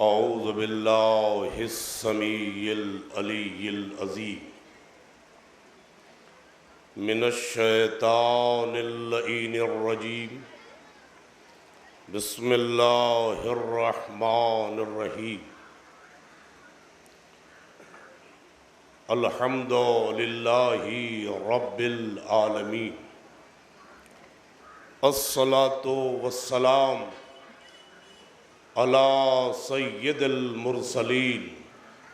اعوذ باللہ السمیع العلی العظیم من الشیطان اللعین الرجیم بسم اللہ الرحمن الرحیم الحمد للہ رب العالمین الصلاۃ والسلام علی سید المرسلین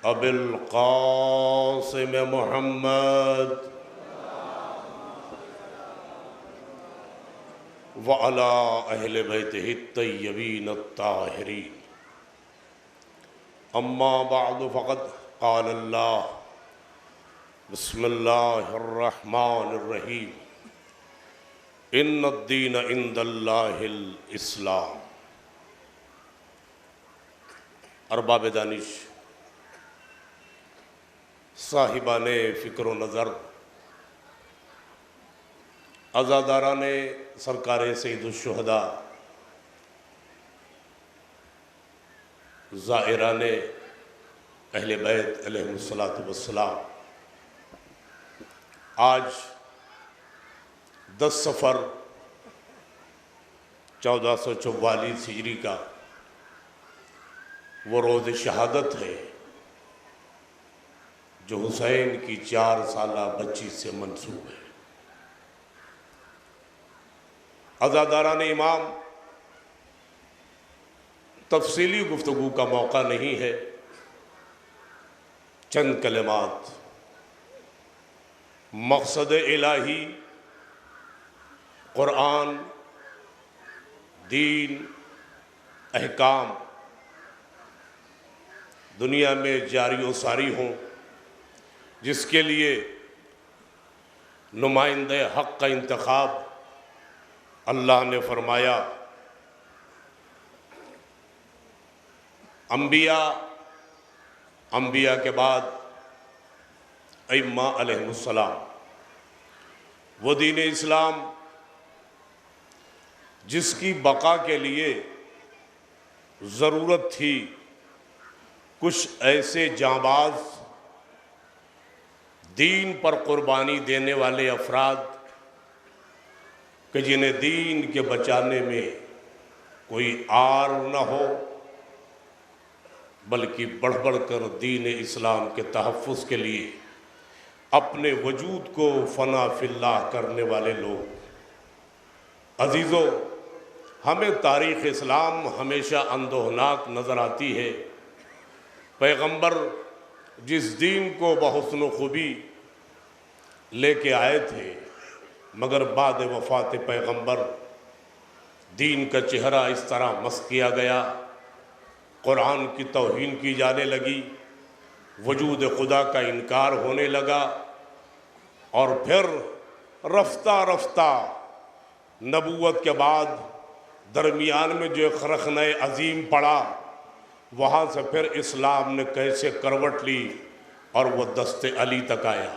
ابی القاسم محمد وعلی اہل بیتہ الطیبین الطاہرین اما بعد فقد قال اللہ بسم اللہ الرحمن الرحیم ان الدین عند اللہ الاسلام۔ ارباب دانش، صاحبان فکر و نظر، عزاداران سرکار سید الشہداء، زائران اہل بیت علیہم السلام، آج 10 صفر 1444 ہجری کا وہ روز شہادت ہے جو حسین کی 4 سالہ بچی سے منسوب ہے۔ عزاداران امام، تفصیلی گفتگو کا موقع نہیں ہے، چند کلمات۔ مقصد الہی قرآن، دین، احکام دنیا میں جاری و ساری ہوں، جس کے لیے نمائندہ حق کا انتخاب اللہ نے فرمایا۔ انبیاء کے بعد ائمہ علیہم السلام، وہ دین اسلام جس کی بقا کے لیے ضرورت تھی کچھ ایسے جانباز، دین پر قربانی دینے والے افراد کہ جنہیں دین کے بچانے میں کوئی آر نہ ہو، بلکہ بڑھ بڑھ کر دین اسلام کے تحفظ کے لیے اپنے وجود کو فنا فی اللہ کرنے والے لوگ۔ عزیزو، ہمیں تاریخ اسلام ہمیشہ اندوہناک نظر آتی ہے۔ پیغمبر جس دین کو بحسن و خوبی لے کے آئے تھے، مگر بعد وفات پیغمبر دین کا چہرہ اس طرح مسخ کیا گیا، قرآن کی توہین کی جانے لگی، وجود خدا کا انکار ہونے لگا، اور پھر رفتہ رفتہ نبوت کے بعد درمیان میں جو ایک خرخنہ عظیم پڑا، وہاں سے پھر اسلام نے کیسے کروٹ لی اور وہ دست علی تک آیا۔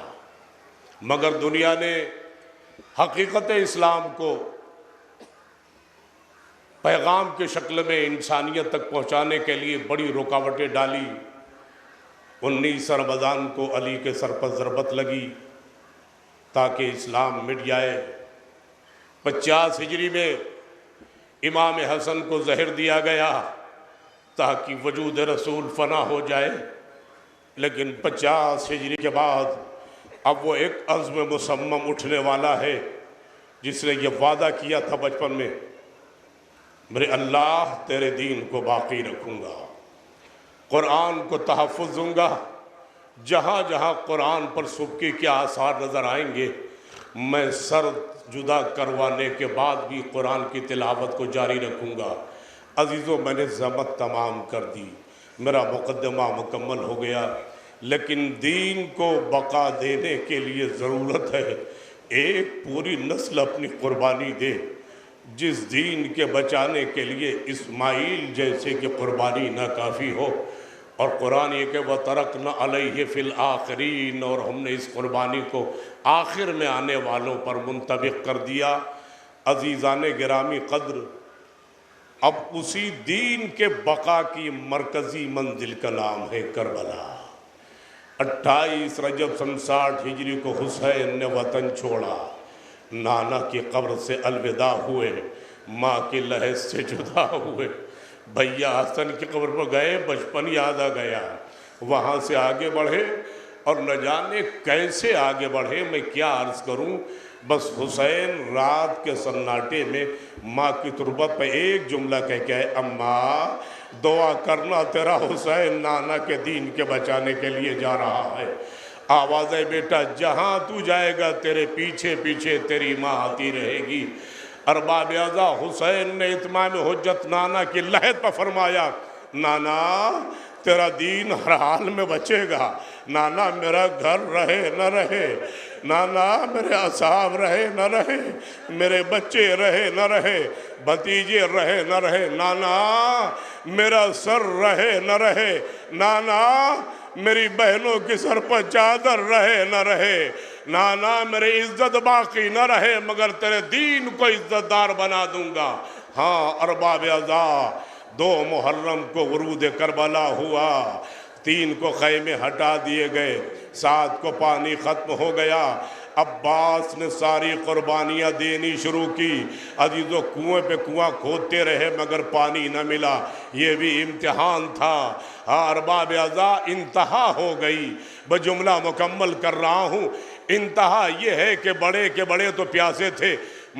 مگر دنیا نے حقیقت اسلام کو پیغام کی شکل میں انسانیت تک پہنچانے کے لیے بڑی رکاوٹیں ڈالی۔ 19 رمضان کو علی کے سر پر ضربت لگی تاکہ اسلام مٹ جائے۔ 50 ہجری میں امام حسن کو زہر دیا گیا تاکہ وجود رسول فنا ہو جائے، لیکن 50 ہجری کے بعد اب وہ ایک عزم مصمم اٹھنے والا ہے جس نے یہ وعدہ کیا تھا بچپن میں، میرے اللہ تیرے دین کو باقی رکھوں گا، قرآن کو تحفظ دوں گا، جہاں جہاں قرآن پر سبکی کے آثار نظر آئیں گے میں سر جدا کروانے کے بعد بھی قرآن کی تلاوت کو جاری رکھوں گا۔ عزیزوں، میں نے ضمت تمام کر دی، میرا مقدمہ مکمل ہو گیا، لیکن دین کو بقا دینے کے لیے ضرورت ہے ایک پوری نسل اپنی قربانی دے۔ جس دین کے بچانے کے لیے اسماعیل جیسے کہ قربانی نہ کافی ہو، اور قرآن یہ کہ وَتَرَكْنَا عَلَيْهِ فِي الْآخِرِينَ، اور ہم نے اس قربانی کو آخر میں آنے والوں پر منطبق کر دیا۔ عزیزان گرامی قدر، اب اسی دین کے بقا کی مرکزی منزل کا نام ہے کربلا۔ 28 رجب سن 60 ہجری کو حسین نے وطن چھوڑا، نانا کی قبر سے الوداع ہوئے، ماں کی لحد سے جدا ہوئے، بھیا حسن کی قبر پر گئے، بچپن یاد آ گیا، وہاں سے آگے بڑھے اور نہ جانے کیسے آگے بڑھے، میں کیا عرض کروں۔ بس حسین رات کے سناٹے میں ماں کی تربت پہ ایک جملہ کہہ کے اماں دعا کرنا، تیرا حسین نانا کے دین کے بچانے کے لیے جا رہا ہے۔ آواز ہے بیٹا جہاں تو جائے گا تیرے پیچھے پیچھے تیری ماں آتی رہے گی۔ ارباب اعضاء حسین نے اتمام حجت نانا کی لحد پر فرمایا، نانا تیرا دین ہر حال میں بچے گا، نانا میرا گھر رہے نہ رہے، نانا میرے اصحاب رہے نہ رہے، میرے بچے رہے نہ رہے، بھتیجے رہے نہ رہے، نانا میرا سر رہے نہ رہے، نانا میری بہنوں کی سر پر چادر رہے نہ رہے، نانا میری عزت باقی نہ رہے مگر تیرے دین کو عزت دار بنا دوں گا۔ ہاں ارباب اعضاء 2 محرم کو ورود کربلا ہوا، 3 کو خیمے ہٹا دیے گئے، 7 کو پانی ختم ہو گیا، عباس نے ساری قربانیاں دینی شروع کی، عزیزو کنویں پہ کنواں کھودتے رہے مگر پانی نہ ملا، یہ بھی امتحان تھا۔ ارباب اعضاء انتہا ہو گئی، بجملہ مکمل کر رہا ہوں، انتہا یہ ہے کہ بڑے کے بڑے تو پیاسے تھے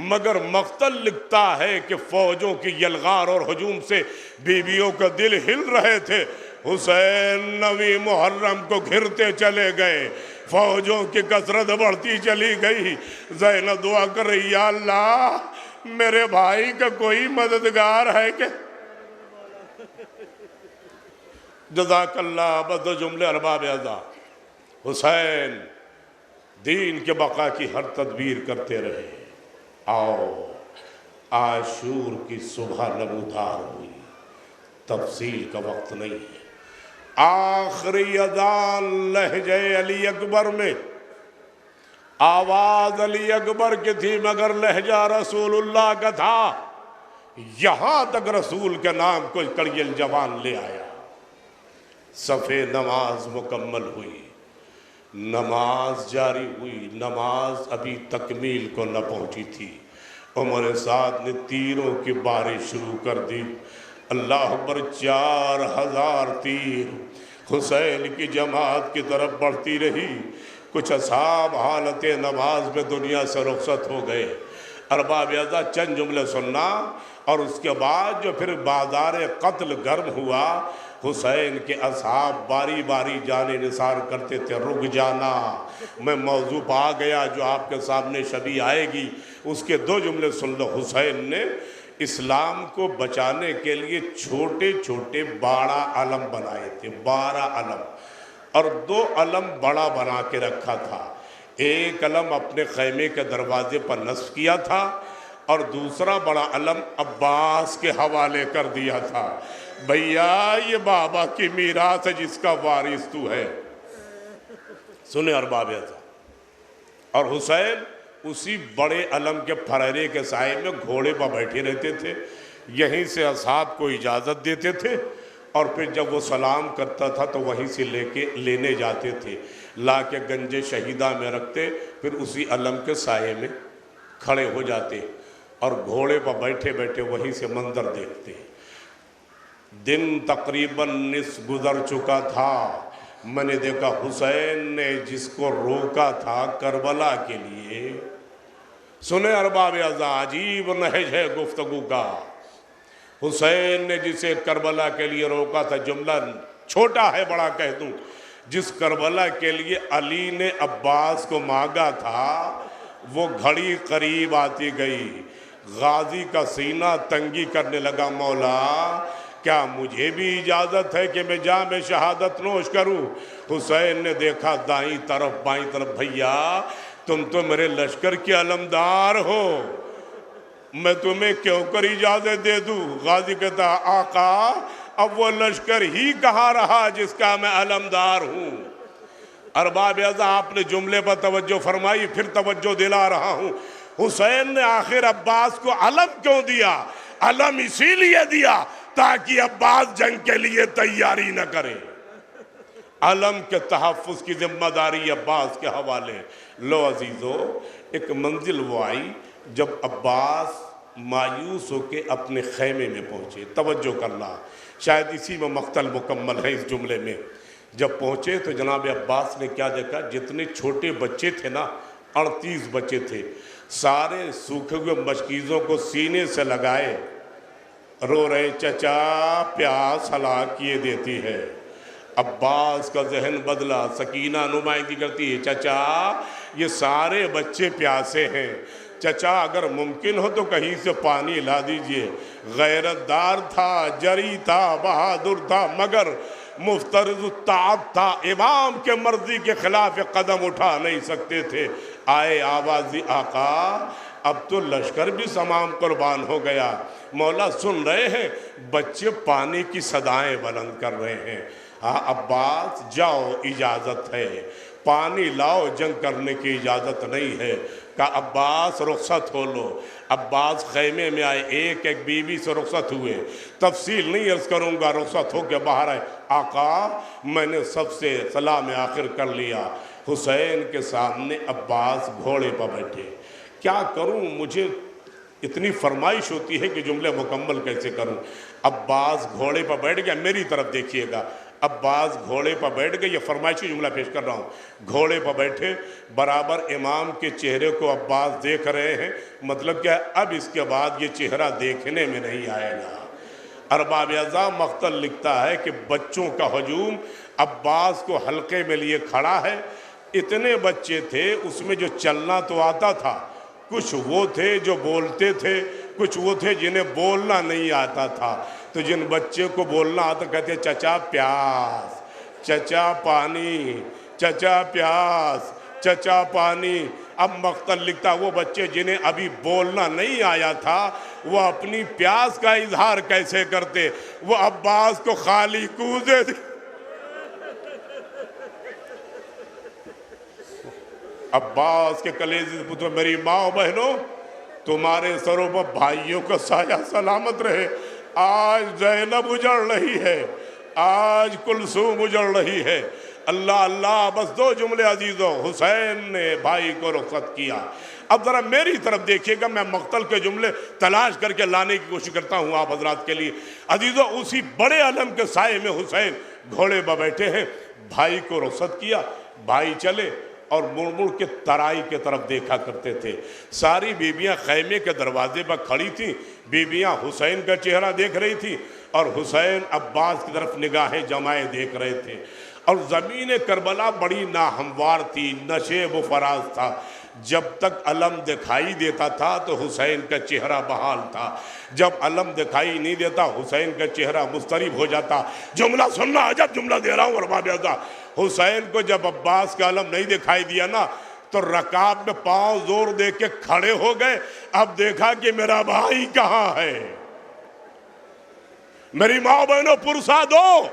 مگر مقتل لکھتا ہے کہ فوجوں کی یلغار اور ہجوم سے بیویوں کا دل ہل رہے تھے۔ حسین 9 محرم کو گھرتے چلے گئے، فوجوں کی کثرت بڑھتی چلی گئی، زینب دعا کر رہی یا اللہ میرے بھائی کا کوئی مددگار ہے کہ جزاک اللہ۔ بس 2 جملے ارباب اعضاء، حسین دین کے بقا کی ہر تدبیر کرتے رہے۔ آؤ عاشور کی صبح نمودار ہوئی، تفصیل کا وقت نہیں ہے، آخری اذان لہجہ علی اکبر میں، آواز علی اکبر کی تھی مگر لہجہ رسول اللہ کا تھا، یہاں تک رسول کے نام کو کڑیل جوان لے آیا۔ صفِ نماز مکمل ہوئی، نماز جاری ہوئی، نماز ابھی تکمیل کو نہ پہنچی تھی، عمر سعد نے تیروں کی بارش شروع کر دی، اللہ اکبر 4000 تیر حسین کی جماعت کی طرف بڑھتی رہی، کچھ اصحاب حالت نماز میں دنیا سے رخصت ہو گئے۔ ارباب اعضاء چند جملے سننا اور اس کے بعد جو پھر بازار قتل گرم ہوا، حسین کے اصحاب باری باری جانے نثار کرتے تھے، رک جانا، میں موضوع پہ آ گیا جو آپ کے سامنے شبیہ آئے گی، اس کے 2 جملے سن لو۔ حسین نے اسلام کو بچانے کے لیے چھوٹے چھوٹے 12 علم بنائے تھے، 12 علم، اور 2 علم بڑا بنا کے رکھا تھا، ایک علم اپنے خیمے کے دروازے پر نصب کیا تھا اور دوسرا بڑا علم عباس کے حوالے کر دیا تھا، بھیا یہ بابا کی میراث ہے جس کا وارث تو ہے۔ سنیں ارباب اعضاء، اور حسین اسی بڑے علم کے پھریرے کے سائے میں گھوڑے پر بیٹھے رہتے تھے، یہیں سے اصحاب کو اجازت دیتے تھے اور پھر جب وہ سلام کرتا تھا تو وہیں سے لینے جاتے تھے، لا کے گنج شہیدہ میں رکھتے، پھر اسی علم کے سائے میں کھڑے ہو جاتے اور گھوڑے پر بیٹھے بیٹھے وہیں سے منظر دیکھتے۔ دن تقریباً نصف گزر چکا تھا، میں نے دیکھا حسین نے جس کو روکا تھا کربلا کے لیے، سنیں ارباب اعضاء عجیب نہج ہے گفتگو کا، حسین نے جسے کربلا کے لیے روکا تھا، جملہ چھوٹا ہے بڑا کہہ دوں، جس کربلا کے لیے علی نے عباس کو مانگا تھا وہ گھڑی قریب آتی گئی، غازی کا سینہ تنگی کرنے لگا، مولا کیا مجھے بھی اجازت ہے کہ میں جام شہادت نوش کروں؟ حسین نے دیکھا دائیں طرف بائیں طرف، بھیا تم تو میرے لشکر کے علمدار ہو، میں تمہیں کیوں کر اجازت دے دوں؟ غازی کہتا آقا اب وہ لشکر ہی کہاں رہا جس کا میں علمدار ہوں۔ ارباب اعضاء آپ نے جملے پر توجہ فرمائی، پھر توجہ دلا رہا ہوں، حسین نے آخر عباس کو علم کیوں دیا؟ علم اسی لیے دیا تاکہ عباس جنگ کے لیے تیاری نہ کرے۔ علم کے تحفظ کی ذمہ داری عباس کے حوالے۔ لو عزیزو، ایک منزل وہ آئی جب عباس مایوس ہو کے اپنے خیمے میں پہنچے۔ توجہ کرنا، شاید اسی میں مقتل مکمل ہے اس جملے میں۔ جب پہنچے تو جناب عباس نے کیا دیکھا؟ جتنے چھوٹے بچے تھے نا، 38 بچے تھے، سارے سوکھے ہوئے مشکیزوں کو سینے سے لگائے رو رہے، چچا پیاس ہلاک کیے دیتی ہے۔ عباس کا ذہن بدلا، سکینہ نمائندگی کرتی ہے، چچا یہ سارے بچے پیاسے ہیں، چچا اگر ممکن ہو تو کہیں سے پانی لا دیجئے۔ غیرت دار تھا، جری تھا، بہادر تھا، مگر مفترض الطاعت تھا، امام کے مرضی کے خلاف قدم اٹھا نہیں سکتے تھے۔ آئے آوازی آقا، اب تو لشکر بھی سمام قربان ہو گیا، مولا سن رہے ہیں بچے پانی کی صدائیں بلند کر رہے ہیں۔ ہاں عباس جاؤ، اجازت ہے، پانی لاؤ، جنگ کرنے کی اجازت نہیں ہے۔ کہا عباس رخصت ہو لو۔ عباس خیمے میں آئے، ایک ایک بیوی سے رخصت ہوئے، تفصیل نہیں عرض کروں گا، رخصت ہو کے باہر آئے۔ آقا میں نے سب سے سلام آخر کر لیا۔ حسین کے سامنے عباس گھوڑے پر بیٹھے۔ کیا کروں، مجھے اتنی فرمائش ہوتی ہے کہ جملے مکمل کیسے کروں۔ عباس گھوڑے پر بیٹھ گیا، میری طرف دیکھیے گا، عباس گھوڑے پر بیٹھ گئے، یہ فرمائشی جملہ پیش کر رہا ہوں۔ گھوڑے پر بیٹھے، برابر امام کے چہرے کو عباس دیکھ رہے ہیں، مطلب کیا ہے، اب اس کے بعد یہ چہرہ دیکھنے میں نہیں آئے گا۔ ارباب اعظام مقتل لکھتا ہے کہ بچوں کا ہجوم عباس کو حلقے میں لیے کھڑا ہے۔ اتنے بچے تھے، اس میں جو چلنا تو آتا تھا، کچھ وہ تھے جو بولتے تھے، کچھ وہ تھے جنہیں بولنا نہیں آتا تھا۔ تو جن بچے کو بولنا آتا کہتے چچا پیاس، چچا پانی، چچا پیاس، چچا پانی۔ اب مقتل لکھتا وہ بچے جنہیں ابھی بولنا نہیں آیا تھا، وہ اپنی پیاس کا اظہار کیسے کرتے؟ وہ عباس کو خالی کوزے تھے۔ عباس کے کلیجے پتر، میری ماں و بہنوں، تمہارے سروں پر بھائیوں کا سایہ سلامت رہے۔ آج زینب اجڑ رہی ہے، آج کلثوم اجڑ رہی ہے۔ اللہ اللہ، بس دو جملے عزیزوں، حسین نے بھائی کو رخصت کیا۔ اب ذرا میری طرف دیکھیے گا، میں مقتل کے جملے تلاش کر کے لانے کی کوشش کرتا ہوں آپ حضرات کے لیے۔ عزیزوں، اسی بڑے علم کے سائے میں حسین گھوڑے پر بیٹھے ہیں، بھائی کو رخصت کیا، بھائی چلے اور مڑ مڑ کے ترائی کے طرف دیکھا کرتے تھے۔ ساری بیویاں خیمے کے دروازے پر کھڑی تھیں، بیویاں حسین کا چہرہ دیکھ رہی تھیں اور حسین عباس کی طرف نگاہیں جمائے دیکھ رہے تھے۔ اور زمین کربلا بڑی ناہموار تھی، نشیب و فراز تھا۔ جب تک علم دکھائی دیتا تھا تو حسین کا چہرہ بحال تھا، جب علم دکھائی نہیں دیتا حسین کا چہرہ مضطرب ہو جاتا۔ جملہ سننا، عجب جملہ دے رہا ہوں ارباب اعزاں۔ حسین کو جب عباس کا علم نہیں دکھائی دیا نا تو رکاب میں پاؤں زور دے کے کھڑے ہو گئے۔ اب دیکھا کہ میرا بھائی کہاں ہے۔ میری ماں بہنوں پرسا دو،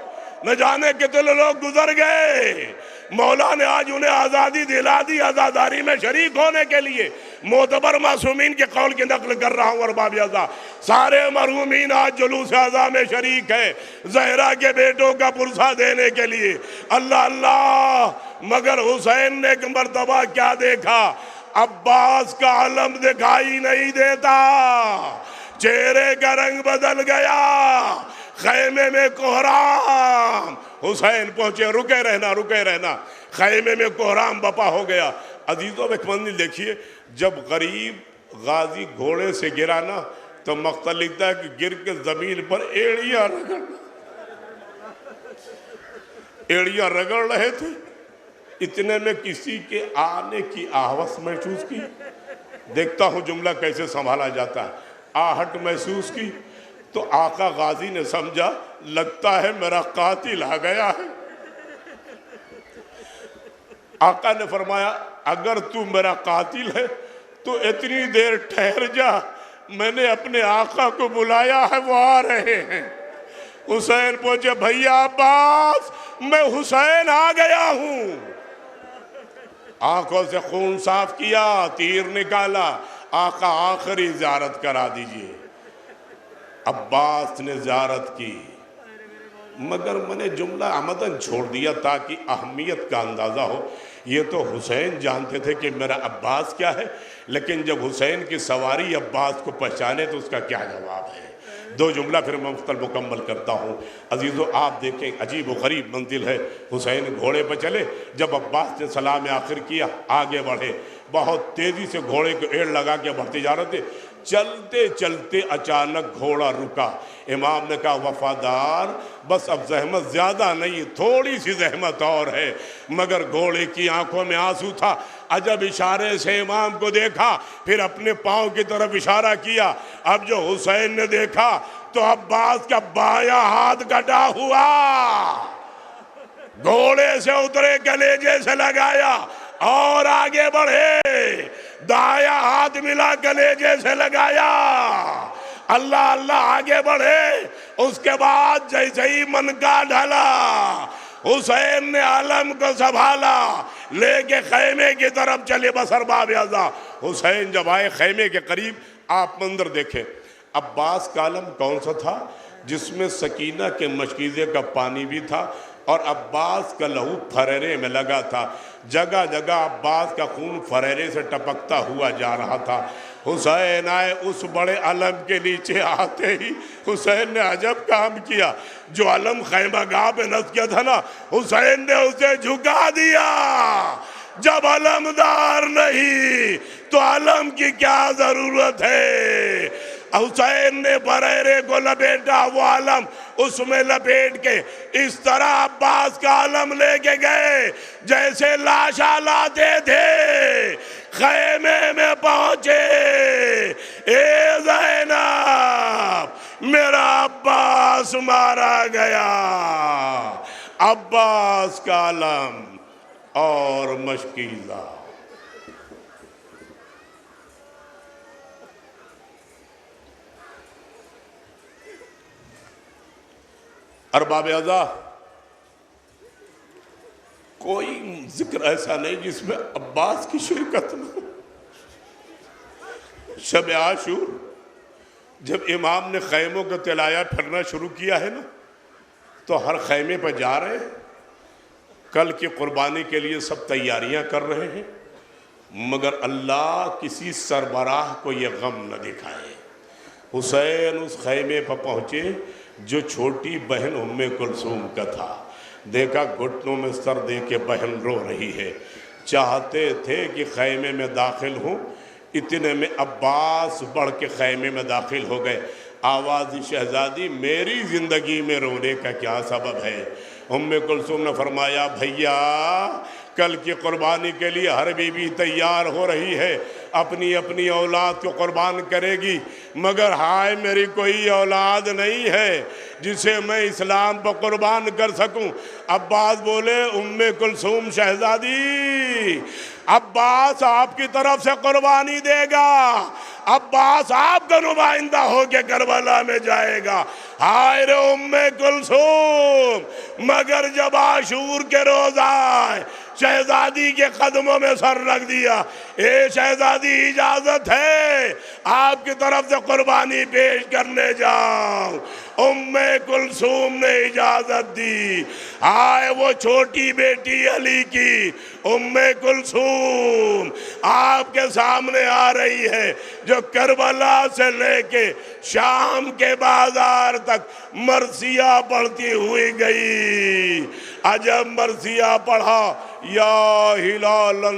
نہ جانے کتنے لوگ گزر گئے، مولا نے آج انہیں آزادی دلا دی آزاداری میں شریک ہونے کے لیے۔ معتبر معصومین کے قول کی نقل کر رہا ہوں ارباب اعزاں، سارے مرحومین آج جلوس اعزاں میں شریک ہیں زہرا کے بیٹوں کا پرسہ دینے کے لیے۔ اللہ اللہ، مگر حسین نے ایک مرتبہ کیا دیکھا؟ عباس کا علم دکھائی نہیں دیتا، چہرے کا رنگ بدل گیا، خیمے میں کوہرام۔ حسین پہنچے، رکے رہنا، خیمے میں کوہرام بپا ہو گیا۔ عزیزوں ایک منزل دیکھیے، جب غریب غازی گھوڑے سے گرا نا تو مقتل لکھتا ہے کہ گر کے زمین پر ایڑیاں رگڑ رہے تھے۔ اتنے میں کسی کے آنے کی آہوس محسوس کی، دیکھتا ہوں جملہ کیسے سنبھالا جاتا ہے۔ آہٹ محسوس کی تو آقا غازی نے سمجھا لگتا ہے میرا قاتل آ گیا ہے۔ آقا نے فرمایا اگر تو میرا قاتل ہے تو اتنی دیر ٹھہر جا، میں نے اپنے آقا کو بلایا ہے، وہ آ رہے ہیں۔ حسین پہنچے، بھیا عباس میں حسین آ گیا ہوں۔ آنکھوں سے خون صاف کیا، تیر نکالا، آقا آخری زیارت کرا دیجئے۔ عباس نے زیارت کی، مگر میں نے جملہ عمدن چھوڑ دیا تاکہ اہمیت کا اندازہ ہو۔ یہ تو حسین جانتے تھے کہ میرا عباس کیا ہے، لیکن جب حسین کی سواری عباس کو پہچانے تو اس کا کیا جواب ہے۔ دو جملہ پھر میں مکمل کرتا ہوں۔ عزیزو آپ دیکھیں عجیب و غریب منزل ہے۔ حسین گھوڑے پہ چلے، جب عباس نے سلام آخر کیا آگے بڑھے، بہت تیزی سے گھوڑے کو ایڑ لگا کے بڑھتے جا رہے تھے۔ چلتے چلتے اچانک گھوڑا رکا۔ امام نے کہا وفادار بس اب زحمت زیادہ نہیں، تھوڑی سی زحمت اور ہے، مگر گھوڑے کی آنکھوں میں آنسو تھا۔ عجب اشارے سے امام کو دیکھا، پھر اپنے پاؤں کی طرف اشارہ کیا۔ اب جو حسین نے دیکھا تو عباس کا بایاں ہاتھ کٹا ہوا، گھوڑے سے اترے، کلیجے سے لگایا اور آگے بڑھے، دایاں ہاتھ ملا کلیجے سے لگایا، اللہ اللہ آگے بڑھے۔ اس کے بعد جیسے ہی منکا ڈھلا، حسین نے علم کو سنبھالا، لے کے خیمے کی طرف چلے۔ بس ارباب اعزاء، حسین جب آئے خیمے کے قریب، آپ منظر دیکھیں۔ عباس کا علم کون سا تھا؟ جس میں سکینہ کے مشکیزے کا پانی بھی تھا اور عباس کا لہو پھریرے میں لگا تھا۔ جگہ جگہ عباس کا خون پھریرے سے ٹپکتا ہوا جا رہا تھا۔ حسین آئے، اس بڑے علم کے نیچے آتے ہی حسین نے عجب کام کیا۔ جو علم خیمہ گاہ پہ نصب کیا تھا نا، حسین نے اسے جھکا دیا۔ جب علمدار نہیں تو علم کی کیا ضرورت ہے؟ حسین نے پھریرے کو لپیٹا، وہ علم اس میں لپیٹ کے اس طرح عباس کا علم لے کے گئے جیسے لاشا لاتے تھے۔ خیمے میں پہنچے، اے زینب میرا عباس مارا گیا۔ عباس کا علم اور مشکیزہ۔ ارباب اعزاء، کوئی ذکر ایسا نہیں جس میں عباس کی شرکت نہ ہو۔ شب عاشور جب امام نے خیموں کا تلایا پھرنا شروع کیا ہے نا، تو ہر خیمے پہ جا رہے ہیں، کل کی قربانی کے لیے سب تیاریاں کر رہے ہیں، مگر اللہ کسی سربراہ کو یہ غم نہ دکھائے۔ حسین اس خیمے پہ پہنچے جو چھوٹی بہن ام کلثوم کا تھا۔ دیکھا گھٹنوں میں سر دے کے بہن رو رہی ہے۔ چاہتے تھے کہ خیمے میں داخل ہوں، اتنے میں عباس بڑھ کے خیمے میں داخل ہو گئے۔ آواز شہزادی میری زندگی میں رونے کا کیا سبب ہے؟ ام کلثوم نے فرمایا بھیا کل کی قربانی کے لیے ہر بیوی تیار ہو رہی ہے، اپنی اپنی اولاد کو قربان کرے گی، مگر ہائے میری کوئی اولاد نہیں ہے جسے میں اسلام پر قربان کر سکوں۔ عباس بولے ام کلثوم شہزادی عباس آپ کی طرف سے قربانی دے گا، عباس آپ کا نمائندہ ہو کے کربلا میں جائے گا۔ ہائے رے ام کلثوم، مگر جب عاشور کے روز آئے شہزادی کے قدموں میں سر رکھ دیا۔ اے شہزادی اجازت ہے آپ کی طرف سے قربانی پیش کرنے جاؤ۔ ام کلثوم نے اجازت دی۔ آئے وہ چھوٹی بیٹی علی کی ام کلثوم آپ کے سامنے آ رہی ہے، جو کربلا سے لے کے شام کے بازار تک مرثیہ پڑھتی ہوئی گئی۔ عجب مرثیہ پڑھا، یا ہلالا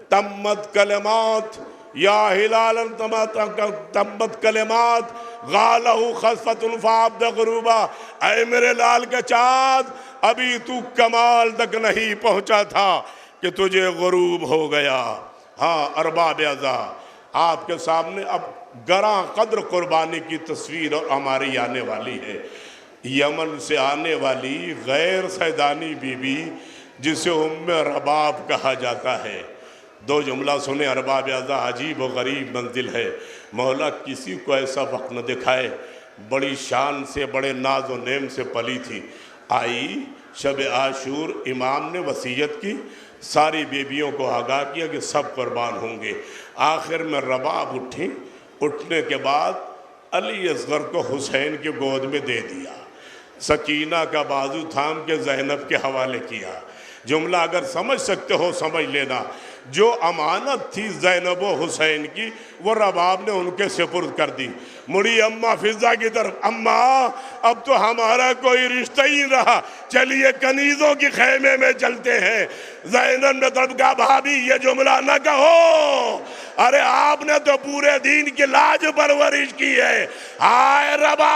تمت کلمات، یا ہلالا تمت کلمات غالہ خصفت فعبد غروبہ۔ اے میرے لال کا چاند، ابھی تو کمال تک نہیں پہنچا تھا کہ تجھے غروب ہو گیا۔ ہاں ارباب اعزاء، آپ کے سامنے اب گراں قدر قربانی کی تصویر اور ہماری آنے والی ہے۔ یمن سے آنے والی غیر سیدانی بی بی جسے ام رباب کہا جاتا ہے۔ دو جملہ سنیں ارباب اعزاء، عجیب و غریب منزل ہے۔ مولا کسی کو ایسا وقت نہ دکھائے، بڑی شان سے بڑے ناز و نعم سے پلی تھی۔ آئی شب عاشور، امام نے وصیت کی، ساری بیبیوں کو آگاہ کیا کہ سب قربان ہوں گے۔ آخر میں رباب اٹھی، اٹھنے کے بعد علی اصغر کو حسین کی گود میں دے دیا، سکینہ کا بازو تھام کے زینب کے حوالے کیا۔ جملہ اگر سمجھ سکتے ہو سمجھ لینا، جو امانت تھی زینب و حسین کی وہ رباب نے ان کے سپرد کر دی۔ مڑی اماں فضا کی طرف، اماں اب تو ہمارا کوئی رشتہ ہی نہیں رہا، چلیے کنیزوں کی خیمے میں چلتے ہیں۔ زینب نے طرف کہا بھابی یہ جملہ نہ کہو، ارے آپ نے تو پورے دین کی لاج پرورش کی ہے۔ ہائے رباب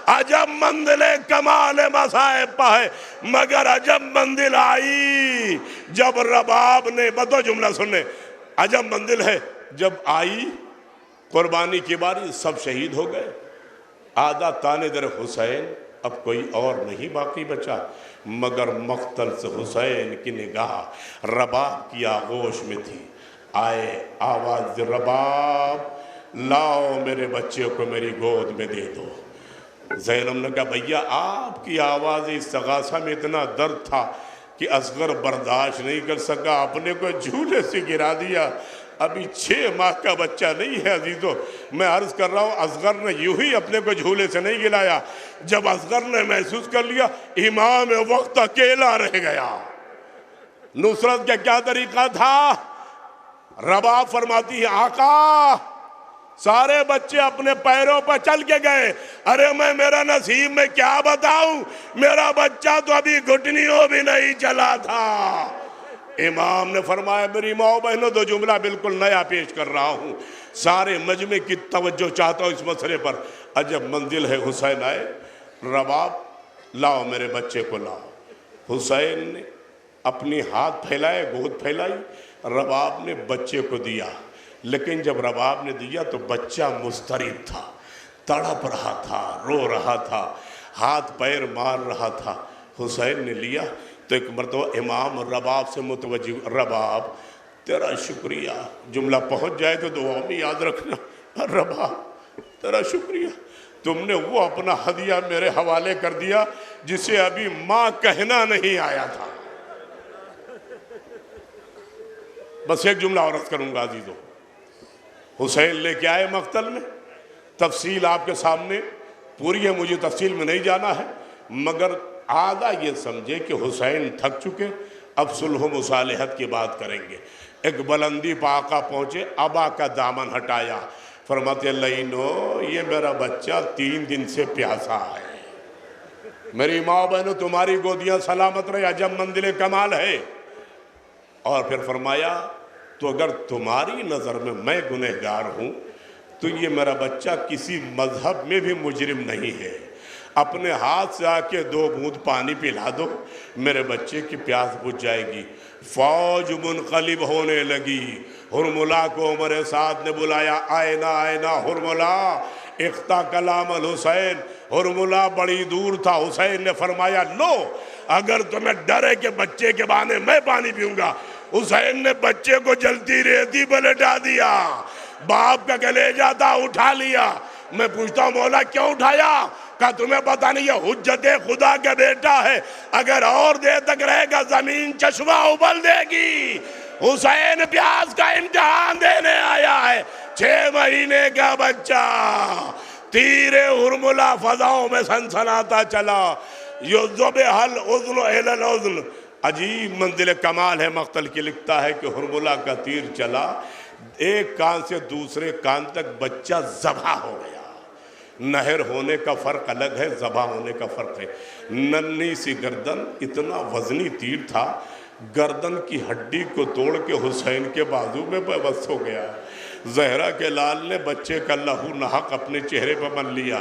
عجب منزل کمال مصائب پا ہے، مگر عجب منزل آئی جب رباب نے، بدو جملہ سننے، عجب منزل ہے جب آئی قربانی کی باری، سب شہید ہو گئے، آدھا تانے در حسین، اب کوئی اور نہیں باقی بچا مگر مقتل سے حسین کی نگاہ رباب کی آغوش میں تھی۔ آئے آواز رباب لاؤ میرے بچے کو میری گود میں دے دو۔ زینب نے کہا بھیا آپ کی آواز استغاثہ میں اتنا درد تھا کہ اصغر برداشت نہیں کر سکا، اپنے کو جھولے سے گرا دیا۔ ابھی 6 ماہ کا بچہ نہیں ہے عزیزو، میں عرض کر رہا ہوں اصغر نے یوں ہی اپنے کو جھولے سے نہیں گرایا۔ جب اصغر نے محسوس کر لیا امام وقت اکیلا رہ گیا، نصرت کا کیا طریقہ تھا؟ رباب فرماتی ہے آقا سارے بچے اپنے پیروں پر چل کے گئے، ارے میں میرا نصیب میں کیا بتاؤں، میرا بچہ تو ابھی گھٹنیوں بھی نہیں چلا تھا۔ امام نے فرمایا میری ماں بہنوں دو جملہ بالکل نیا پیش کر رہا ہوں، سارے مجمع کی توجہ چاہتا ہوں اس مسئلے پر۔ عجب منزل ہے، حسین آئے، رباب لاؤ میرے بچے کو لاؤ۔ حسین نے اپنی ہاتھ پھیلائے، گود پھیلائی، رباب نے بچے کو دیا، لیکن جب رباب نے دیا تو بچہ مضطرب تھا، تڑپ رہا تھا، رو رہا تھا، ہاتھ پیر مار رہا تھا۔ حسین نے لیا تو ایک مرتبہ امام رباب سے متوجہ، رباب تیرا شکریہ، جملہ پہنچ جائے تو دعا میں یاد رکھنا، رباب تیرا شکریہ، تم نے وہ اپنا ہدیہ میرے حوالے کر دیا جسے ابھی ماں کہنا نہیں آیا تھا۔ بس ایک جملہ عرض کروں گا عزیزو، حسین لے کے آئے مقتل میں، تفصیل آپ کے سامنے پوری ہے، مجھے تفصیل میں نہیں جانا ہے، مگر آدھا یہ سمجھے کہ حسین تھک چکے، اب صلح و مصالحت کی بات کریں گے۔ ایک بلندی پہ آقا پہنچے، ابا کا دامن ہٹایا، فرماتے لئینو یہ میرا بچہ 3 دن سے پیاسا ہے، میری ماں بہنوں تمہاری گودیاں سلامت رہے، عجب منزل کمال ہے۔ اور پھر فرمایا تو اگر تمہاری نظر میں میں گنہگار ہوں تو یہ میرا بچہ کسی مذہب میں بھی مجرم نہیں ہے، اپنے ہاتھ سے آ کے 2 بوند پانی پلا دو، میرے بچے کی پیاس بجھ جائے گی۔ فوج منقلب ہونے لگی، حرملہ کو عمر سعد نے بلایا، آئنا آئنا حرملہ اختا کلام الحسین۔ حرملہ بڑی دور تھا، حسین نے فرمایا لو اگر تمہیں ڈر ہے کہ بچے کے بہانے میں پانی پیوں گا، حسین نے بچے کو جلتی ریتی پہ لٹا دیا، باپ کا کلیجہ تھا اٹھا لیا۔ میں پوچھتا ہوں مولا کیوں اٹھایا؟ کہا تمہیں پتہ نہیں یہ حجت خدا کا بیٹا ہے، اگر اور دیر تک رہے گا زمین چشمہ ابل دے گی۔ حسین پیاس کا امتحان دینے آیا ہے، 6 مہینے کا بچہ، تیر حرملہ فضاؤں میں سنسناتا چلا، یذبح الاذن الی الاذن۔ عجیب منزل کمال ہے مقتل کی، لکھتا ہے کہ حرملہ کا تیر چلا، ایک کان سے دوسرے کان تک بچہ ذبح ہو گیا۔ نہر ہونے کا فرق الگ ہے، ذبح ہونے کا فرق ہے۔ ننھی سی گردن، اتنا وزنی تیر تھا، گردن کی ہڈی کو توڑ کے حسین کے بازو میں پیوست ہو گیا۔ زہرا کے لال نے بچے کا لہو نحق اپنے چہرے پر بن لیا،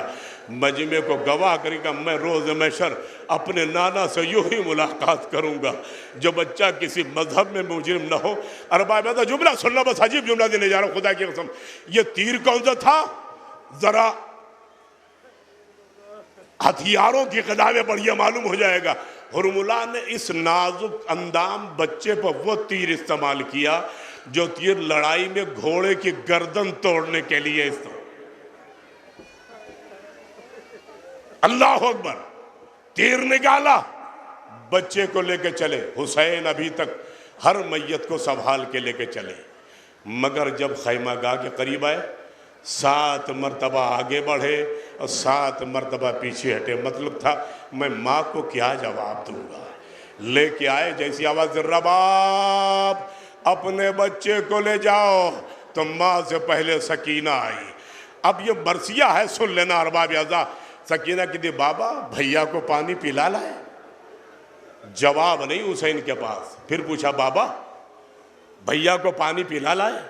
مجمع کو گواہ کرے گا میں روز محشر اپنے نانا سے یوں ہی ملاقات کروں گا جو بچہ کسی مذہب میں مجرم نہ ہو۔ ارباب میں جملہ سننا، بس عجیب جملہ دینے جا رہا ہوں خدا کی قسم۔ یہ تیر کون سا تھا؟ ذرا ہتھیاروں کی کتابیں پڑھیے معلوم ہو جائے گا۔ حرملہ نے اس نازک اندام بچے پر وہ تیر استعمال کیا جو تیر لڑائی میں گھوڑے کی گردن توڑنے کے لیے استعمال۔ اللہ اکبر، تیر نکالا، بچے کو لے کے چلے۔ حسین ابھی تک ہر میت کو سنبھال کے لے کے چلے، مگر جب خیمہ گاہ کے قریب آئے 7 مرتبہ آگے بڑھے اور 7 مرتبہ پیچھے ہٹے۔ مطلب تھا میں ماں کو کیا جواب دوں گا۔ لے کے آئے، جیسی آواز رباب اپنے بچے کو لے جاؤ، تو ماں سے پہلے سکینہ آئی۔ اب یہ مرثیہ ہے، سن لینا ارباب اعزاء۔ سکینہ کہتی بابا بھیا کو پانی پلا لائے؟ جواب نہیں حسین کے پاس۔ پھر پوچھا بابا بھیا کو پانی پلا لائے؟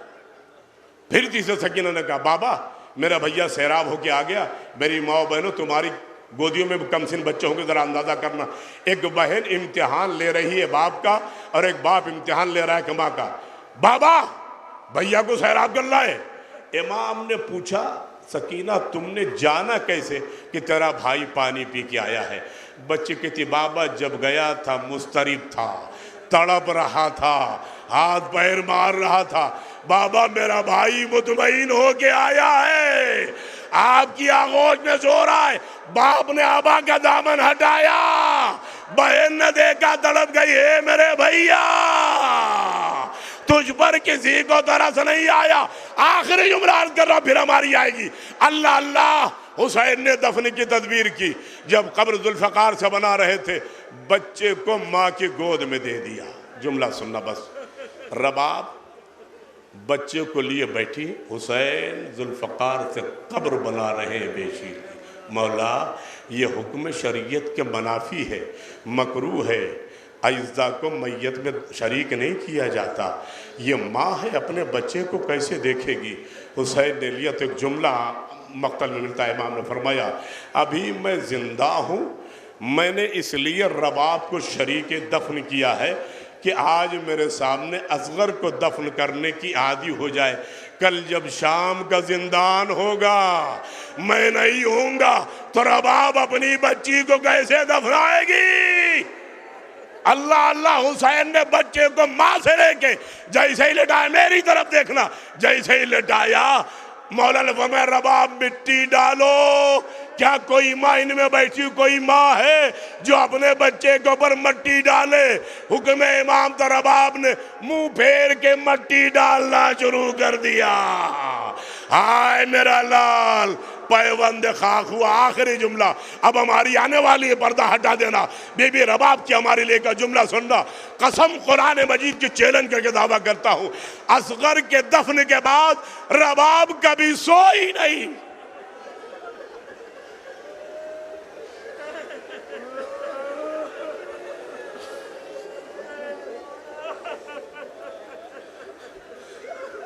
پھر تیسرے سکینہ نے کہا بابا میرا بھیا سیراب ہو کے آ گیا، میری ماں و بہنوں تمہاری گودیوں میں کم سن بچے ہوں گے، ذرا اندازہ کرنا۔ ایک بہن امتحان لے رہی ہے باپ کا، اور ایک باپ امتحان لے رہا ہے کہ ماں کا۔ بابا بھیا کو سیراب کر لائے؟ امام نے پوچھا سکینہ تم نے جانا کیسے کہ تیرا بھائی پانی پی کے آیا ہے؟ بچے کہتی بابا جب گیا تھا مضطرب تھا، تڑپ رہا تھا، ہاتھ پیر مار رہا تھا، بابا میرا بھائی مطمئن ہو کے آیا ہے، آپ کی آغوش میں سو رہا ہے۔ باپ نے آبا کا دامن ہٹایا، بہن نے دیکھا تڑپ گئی ہے میرے بھیا، تجھ پر کسی کو ترس نہیں آیا۔ آخری جملہ عرض کر رہا پھر ہماری آئے گی۔ اللہ اللہ حسین نے دفن کی تدبیر کی۔ جب قبر ذوالفقار سے بنا رہے تھے، بچے کو ماں کی گود میں دے دیا۔ جملہ سننا بس، رباب بچے کو لیے بیٹھی، حسین ذوالفقار سے قبر بنا رہے ہیں بیشی۔ مولا یہ حکم شریعت کے منافی ہے، مکروہ ہے، اعزاء کو میت میں شریک نہیں کیا جاتا۔ یہ ماں ہے اپنے بچے کو کیسے دیکھے گی؟ حسین نے لیا تو ایک جملہ مقتل میں ملتا ہے، امام نے فرمایا ابھی میں زندہ ہوں، میں نے اس لیے رباب کو شریک دفن کیا ہے کہ آج میرے سامنے اصغر کو دفن کرنے کی عادی ہو جائے، کل جب شام کا زندان ہوگا میں نہیں ہوں گا تو رباب اپنی بچی کو کیسے دفنائے گی؟ اللہ اللہ حسین نے بچے کو ماں سے لے کے جیسے ہی لٹایا، میری طرف دیکھنا، جیسے ہی لٹایا مولا نے فرمایا رباب مٹی ڈالو۔ کیا کوئی ماں ان میں بیٹھی کوئی ماں ہے جو اپنے بچے کے اوپر مٹی ڈالے؟ حکم امام تو رباب نے منہ پھیر کے مٹی ڈالنا شروع کر دیا۔ ہائے میرا لال پیوند خاک ہوا۔ آخری جملہ اب ہماری آنے والی ہے، پردہ ہٹا دینا۔ بی بی رباب کی ہماری لے کر جملہ سننا، قسم قرآن مجید کی چیلنج کر کے دعویٰ کرتا ہوں، اصغر کے دفن کے بعد رباب کبھی سوئی نہیں۔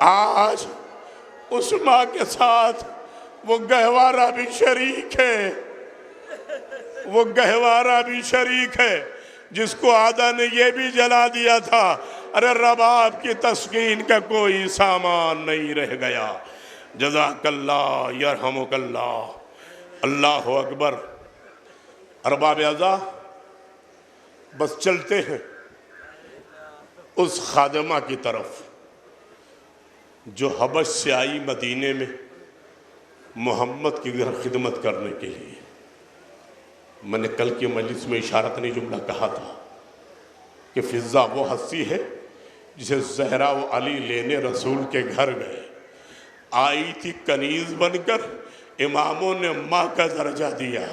آج اس ماں کے ساتھ وہ گہوارہ بھی شریک ہے، وہ گہوارہ بھی شریک ہے جس کو آدھا نے یہ بھی جلا دیا تھا۔ ارے رباب کی تسکین کا کوئی سامان نہیں رہ گیا۔ جزاک اللہ یرحمک اللہ۔ اللہ اکبر۔ ارباب اعزاء بس چلتے ہیں اس خادمہ کی طرف جو حبش سے آئی مدینے میں محمد کی گھر خدمت کرنے کے لیے۔ میں نے کل کی مجلس میں اشارتنی جملہ کہا تھا کہ فضہ وہ ہستی ہے جسے زہرا و علی لینے رسول کے گھر گئے، آئی تھی کنیز بن کر، اماموں نے ماں کا درجہ دیا،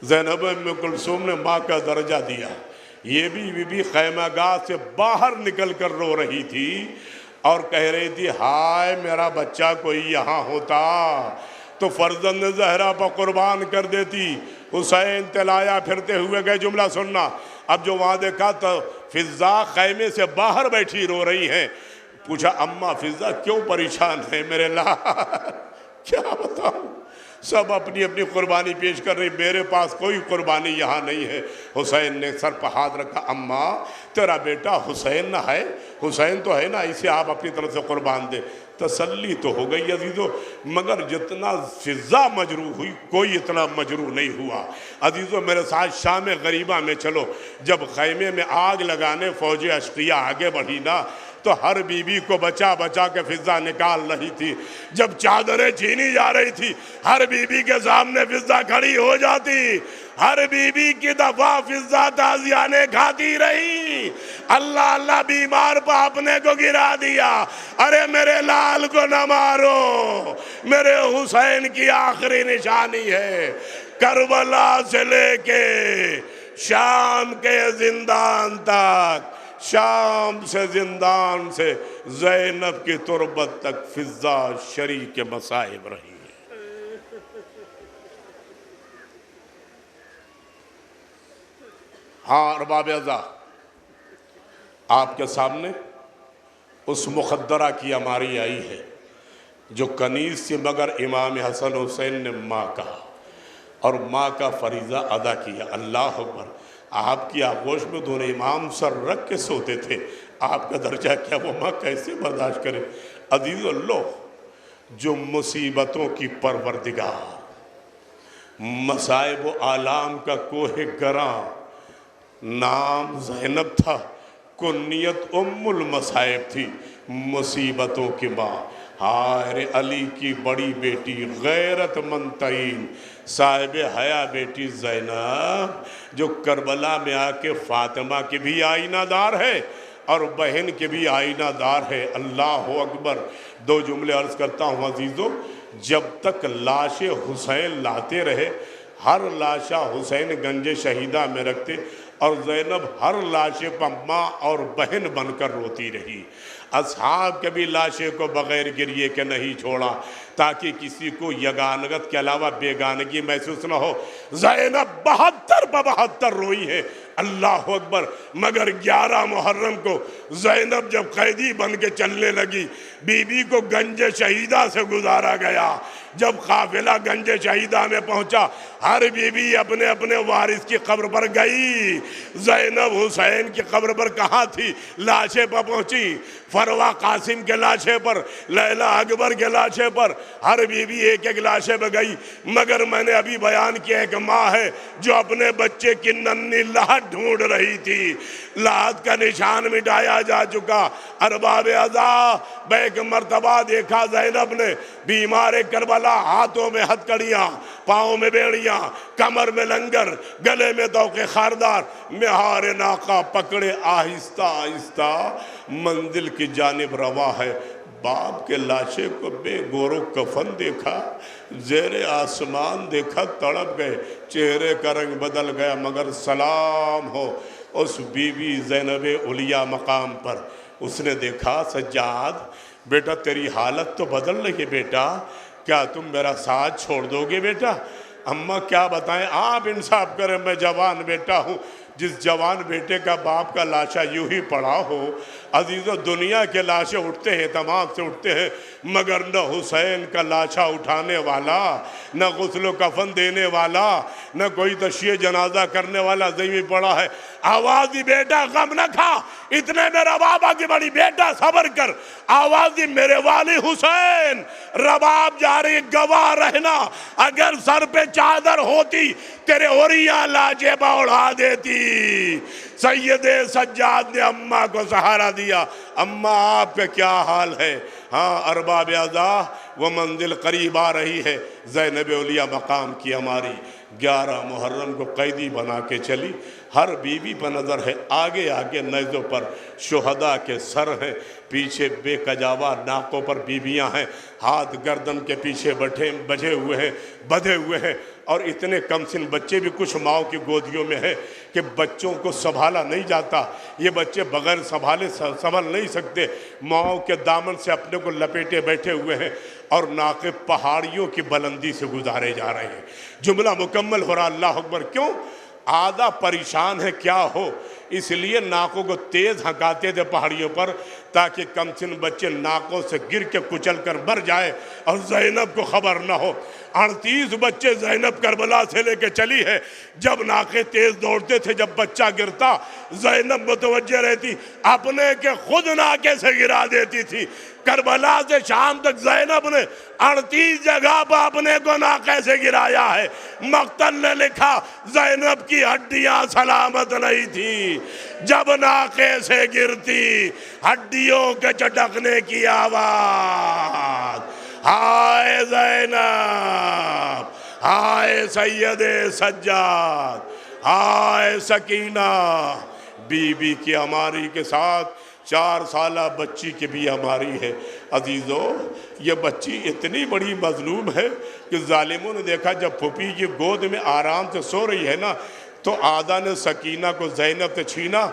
زینب ام کلثوم نے ماں کا درجہ دیا۔ یہ بھی بی خیمہ گاہ سے باہر نکل کر رو رہی تھی اور کہہ رہی تھی ہائے میرا بچہ کوئی یہاں ہوتا تو فرزند زہرا پر قربان کر دیتی۔ حسین تلایا پھرتے ہوئے گئے، جملہ سننا۔ اب جو وہاں دیکھا تو فضہ خیمے سے باہر بیٹھی رو رہی ہیں۔ پوچھا اماں فضہ کیوں پریشان ہے میرے لال؟ کیا بتاؤں، سب اپنی اپنی قربانی پیش کر رہی، میرے پاس کوئی قربانی یہاں نہیں ہے۔ حسین نے سر پر ہاتھ رکھا، اماں تیرا بیٹا حسین نہ ہے؟ حسین تو ہے نا، اسے آپ اپنی طرف سے قربان دے۔ تسلی تو ہو گئی عزیزو، مگر جتنا فضہ مجروح ہوئی کوئی اتنا مجروح نہیں ہوا۔ عزیزو میرے ساتھ شام غریبہ میں چلو، جب خیمے میں آگ لگانے فوج اشقیہ آگے بڑھی نا تو ہر بی بی کو بچا بچا کے فضہ نکال رہی تھی۔ جب چادریں چھینی جا رہی تھی ہر بی بی کے سامنے فضہ کھڑی ہو جاتی، ہر بی بی کی دفعہ فضہ تازیانے کھاتی رہی۔ اللہ اللہ بیمار پہ اپنے کو گرا دیا۔ ارے میرے لال کو نہ مارو، میرے حسین کی آخری نشانی ہے۔ کربلا سے لے کے شام کے زندان تک، شام سے زندان سے زینب کی تربت تک فضا شریک مصائب رہی ہے۔ ہاں ارباب ازا، آپ کے سامنے اس مخدرہ کی عماری آئی ہے جو کنیز تھی، مگر امام حسن حسین نے ماں کہا اور ماں کا فریضہ ادا کیا۔ اللہ اکبر۔ آپ کی آغوش میں دونوں امام سر رکھ کے سوتے تھے، آپ کا درجہ کیا، وہ ماں کیسے برداشت کرے؟ عزیز اللہ، جو مصیبتوں کی پروردگار، مصائب و آلام کا کوہ گراں، نام زینب تھا، کنیت ام المصائب تھی، مصیبتوں کی ماں، ہائے علی کی بڑی بیٹی، غیرت مند ترین صاحب حیا بیٹی زینب، جو کربلا میں آ کے فاطمہ کی بھی آئینہ دار ہے اور بہن کے بھی آئینہ دار ہے۔ اللہ اکبر۔ دو جملے عرض کرتا ہوں عزیزو، جب تک لاش حسین لاتے رہے، ہر لاشہ حسین گنج شہیدہ میں رکھتے اور زینب ہر لاشے پر ماں اور بہن بن کر روتی رہی۔ اصحاب کے بھی لاشے کو بغیر گریے کے نہیں چھوڑا تاکہ کسی کو یگانگت کے علاوہ بیگانگی محسوس نہ ہو۔ زینب 72 روئی ہے، اللہ اکبر۔ مگر 11 محرم کو زینب جب قیدی بن کے چلنے لگی، بی بی کو گنج شہیدہ سے گزارا گیا۔ جب قافلہ گنج شہیدہ میں پہنچا، ہر بی بی اپنے اپنے وارث کی قبر پر گئی۔ زینب حسین کی قبر پر کہاں تھی؟ لاشے پر پہنچی، فروہ قاسم کے لاشے پر، لیلہ اکبر کے لاشے پر، ہر بی بی ایک ایک لاشے پر گئی۔ مگر میں نے ابھی بیان کیا ایک ماں ہے جو اپنے بچے کی ننھی لاٹ ڈھونڈ رہی تھی، لاٹ کا نشان مٹایا جا چکا۔ ارباب ازا، ایک مرتبہ دیکھا زینب نے بیمار کربلا، ہاتھوں میں ہتھکڑیاں، پاؤں میں بیڑیاں، کمر میں لنگر، گلے میں طوق خاردار، مہار ناقہ پکڑے آہستہ آہستہ منزل کی جانب روا ہے۔ باپ کے لاشے کو بے گور و کفن دیکھا، زیر آسمان دیکھا، تڑپ گئے، چہرے کا رنگ بدل گیا، مگر سلام ہو اس بی بی زینب علیہ مقام پر۔ اس نے دیکھا، سجاد بیٹا تیری حالت تو بدل رہی ہے بیٹا، کیا تم میرا ساتھ چھوڑ دو گے بیٹا؟ اماں کیا بتائیں، آپ انصاف کریں، میں جوان بیٹا ہوں۔ جس جوان بیٹے کا باپ کا لاشا یوں ہی پڑا ہو، عزیزو دنیا کے لاشے اٹھتے ہیں، تمام سے اٹھتے ہیں، مگر نہ حسین کا لاشا اٹھانے والا، نہ غسل و کفن دینے والا، نہ کوئی تشییع جنازہ کرنے والا زمین پڑا ہے۔ آواز دی بیٹا غم نہ کھا، اتنے میرا بابا کی بڑی بیٹا صبر کر۔ آواز دی میرے والی حسین، رباب جاری گواہ رہنا، اگر سر پہ چادر ہوتی تیرے اوریاں لاجے اڑا دیتی۔ سید سجاد نے اماں کو سہارا دیا۔ اماں آپ کا کیا حال ہے؟ ہاں ارباب ازا، وہ منزل قریب آ رہی ہے، زینب علیہ مقام کی ہماری 11 محرم کو قیدی بنا کے چلی۔ ہر بیوی پر نظر ہے، آگے آگے نیزوں پر شہداء کے سر ہیں، پیچھے بے کجاوا ناکوں پر بیویاں ہیں، ہاتھ گردن کے پیچھے بجھے ہوئے ہیں، بدھے ہوئے ہیں، اور اتنے کم سن بچے بھی کچھ ماؤں کی گودیوں میں ہیں کہ بچوں کو سنبھالا نہیں جاتا۔ یہ بچے بغیر سنبھالے سنبھل نہیں سکتے، ماؤں کے دامن سے اپنے کو لپیٹے بیٹھے ہوئے ہیں، اور ناقے پہاڑیوں کی بلندی سے گزارے جا رہے ہیں۔ جملہ مکمل ہو رہا، اللہ اکبر۔ کیوں؟ آدھا پریشان ہے کیا ہو، اس لیے ناکوں کو تیز ہنکاتے تھے پہاڑیوں پر تاکہ کم سن بچے ناکوں سے گر کے کچل کر مر جائے اور زینب کو خبر نہ ہو۔ 38 بچے زینب کربلا سے لے کے چلی ہے۔ جب ناکے تیز دوڑتے تھے، جب بچہ گرتا زینب متوجہ رہتی، اپنے کے خود ناکے سے گرا دیتی تھی۔ کربلا سے شام تک زینب نے 38 جگہ پر اپنے کو ناکے سے گرایا ہے۔ مقتل نے لکھا زینب کی ہڈیاں سلامت نہیں تھی، جب ناکے سے گرتی ہڈیوں کے چٹکنے کی آواز۔ ہائے زینب، ہائے سید سجاد، ہائے سکینہ، بی بی کی ہماری کے ساتھ 4 سالہ بچی کی بھی ہماری ہے۔ عزیزو، یہ بچی اتنی بڑی مظلوم ہے کہ ظالموں نے دیکھا جب پھوپھی کی گود میں آرام سے سو رہی ہے نا، تو آدھا نے سکینہ کو زینب سے چھینا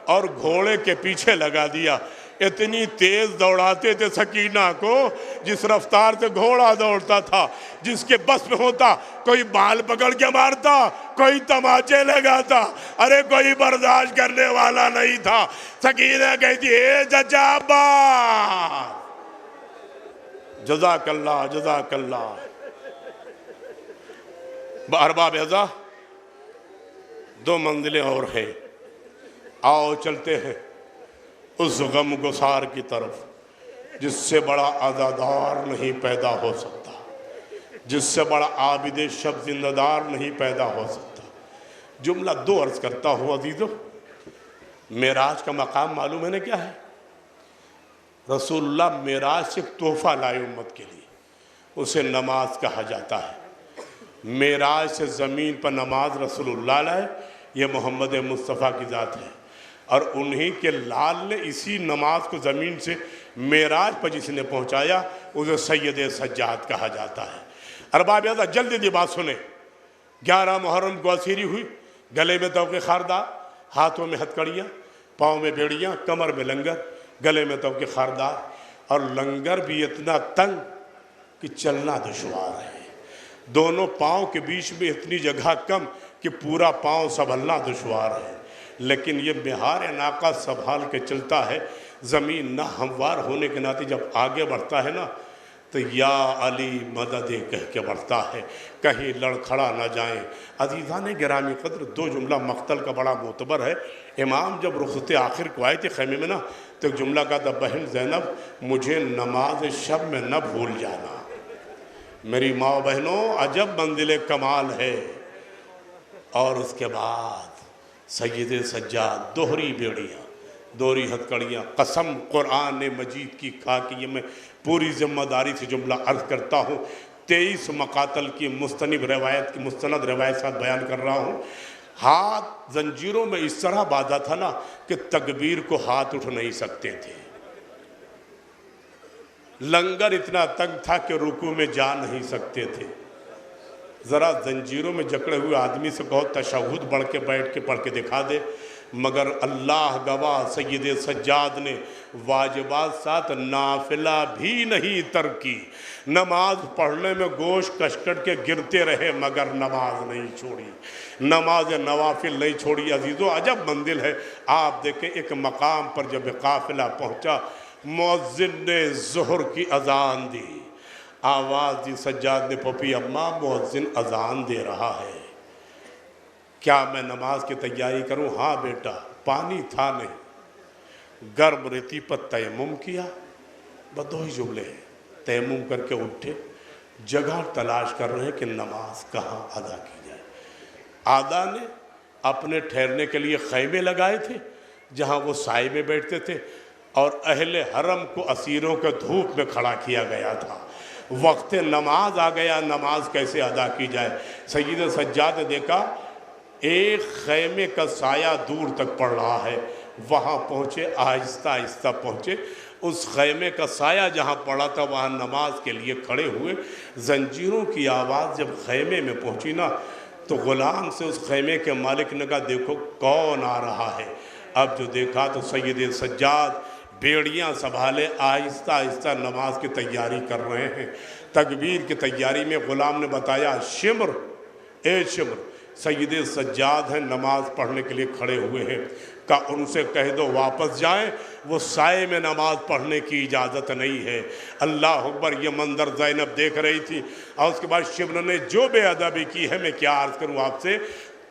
اور گھوڑے کے پیچھے لگا دیا۔ اتنی تیز دوڑاتے تھے سکینہ کو، جس رفتار سے گھوڑا دوڑتا تھا، جس کے بس میں ہوتا کوئی بال پکڑ کے مارتا، کوئی تماچے لگاتا، ارے کوئی برداشت کرنے والا نہیں تھا۔ سکینہ کہتی اے چچا ابا، جزاک اللہ جزاک اللہ۔ ارباب ازا، 2 منزلیں اور ہیں، آؤ چلتے ہیں اس غم گسار کی طرف جس سے بڑا عزادار نہیں پیدا ہو سکتا، جس سے بڑا عابد شب زندہ دار نہیں پیدا ہو سکتا۔ جملہ 2 عرض کرتا ہوں عزیزو۔ معراج کا مقام معلوم ہے نا کیا ہے؟ رسول اللہ معراج سے ایک تحفہ لائے امت کے لیے، اسے نماز کہا جاتا ہے۔ معراج سے زمین پر نماز رسول اللہ لائے، یہ محمد مصطفیٰ کی ذات ہے، اور انہی کے لال نے اسی نماز کو زمین سے معراج پر جس نے پہنچایا، اسے سید سجاد کہا جاتا ہے۔ ارباب ازا، جلدی بات سنیں۔ 11 محرم کو اسیری ہوئی، گلے میں توقع خاردار، ہاتھوں میں ہتکڑیاں، پاؤں میں بیڑیاں، کمر میں لنگر، گلے میں توقع خاردار، اور لنگر بھی اتنا تنگ کہ چلنا دشوار ہے۔ دونوں پاؤں کے بیچ میں اتنی جگہ کم کہ پورا پاؤں سنبھلنا دشوار ہے، لیکن یہ مہار ناقہ سنبھال کے چلتا ہے۔ زمین نہ ہموار ہونے کے ناطے جب آگے بڑھتا ہے نا، تو یا علی مدد کہہ کے بڑھتا ہے، کہیں لڑکھڑا نہ جائیں۔ عزیزان گرامی قدر، 2 جملہ مقتل کا بڑا معتبر ہے۔ امام جب رخصت آخر کو آئے تھے خیمے میں نا، تو ایک جملہ کہا تھا، بہن زینب مجھے نماز شب میں نہ بھول جانا۔ میری ماں و بہنوں، عجب منزل کمال ہے۔ اور اس کے بعد سید سجاد، دوہری بیڑیاں، دوہری ہتکڑیاں، قسم قرآن مجید کی کھا کے یہ میں پوری ذمہ داری سے جملہ عرض کرتا ہوں۔ 23 مقاتل کی مستند روایت ساتھ بیان کر رہا ہوں۔ ہاتھ زنجیروں میں اس طرح باندھا تھا نا کہ تکبیر کو ہاتھ اٹھ نہیں سکتے تھے۔ لنگر اتنا تنگ تھا کہ رکوع میں جا نہیں سکتے تھے۔ ذرا زنجیروں میں جکڑے ہوئے آدمی سے کہو تشہد بڑھ کے بیٹھ کے پڑھ کے دکھا دے، مگر اللہ گواہ سید سجاد نے واجبات ساتھ نافلہ بھی نہیں ترک کی۔ نماز پڑھنے میں گوش کشکٹ کے گرتے رہے مگر نماز نہیں چھوڑی، نماز نوافل نہیں چھوڑی۔ عزیزو، عجب منزل ہے۔ آپ دیکھیں ایک مقام پر جب قافلہ پہنچا، مؤذن نے ظہر کی اذان دی، آواز دی سجاد نے، پھوپھی اماں مؤذن اذان دے رہا ہے، کیا میں نماز کی تیاری کروں؟ ہاں بیٹا۔ پانی تھا نہیں، گرم ریتی پر تیمم کیا، بس 2 ہی جملے ہیں، تیمم کر کے اٹھے، جگہ تلاش کر رہے ہیں کہ نماز کہاں ادا کی جائے۔ آدھا نے اپنے ٹھہرنے کے لیے خیمے لگائے تھے جہاں وہ سائے میں بیٹھتے تھے، اور اہل حرم کو اسیروں کے دھوپ میں کھڑا کیا گیا تھا۔ وقت نماز آ گیا، نماز کیسے ادا کی جائے؟ سید سجاد نے دیکھا ایک خیمے کا سایہ دور تک پڑ رہا ہے، وہاں پہنچے، آہستہ آہستہ پہنچے، اس خیمے کا سایہ جہاں پڑا تھا وہاں نماز کے لیے کھڑے ہوئے۔ زنجیروں کی آواز جب خیمے میں پہنچی نا، تو غلام سے اس خیمے کے مالک نے کہا دیکھو کون آ رہا ہے۔ اب جو دیکھا تو سید سجاد بیڑیاں سنبھالے آہستہ آہستہ نماز کی تیاری کر رہے ہیں۔ تکبیر کی تیاری میں غلام نے بتایا، شمر، اے شمر، سید سجاد ہیں، نماز پڑھنے کے لیے کھڑے ہوئے ہیں، کہا ان سے کہہ دو واپس جائیں، وہ سائے میں نماز پڑھنے کی اجازت نہیں ہے۔ اللہ اکبر، یہ منظر زینب دیکھ رہی تھی، اور اس کے بعد شمر نے جو بے ادبی کی ہے، میں کیا عرض کروں آپ سے،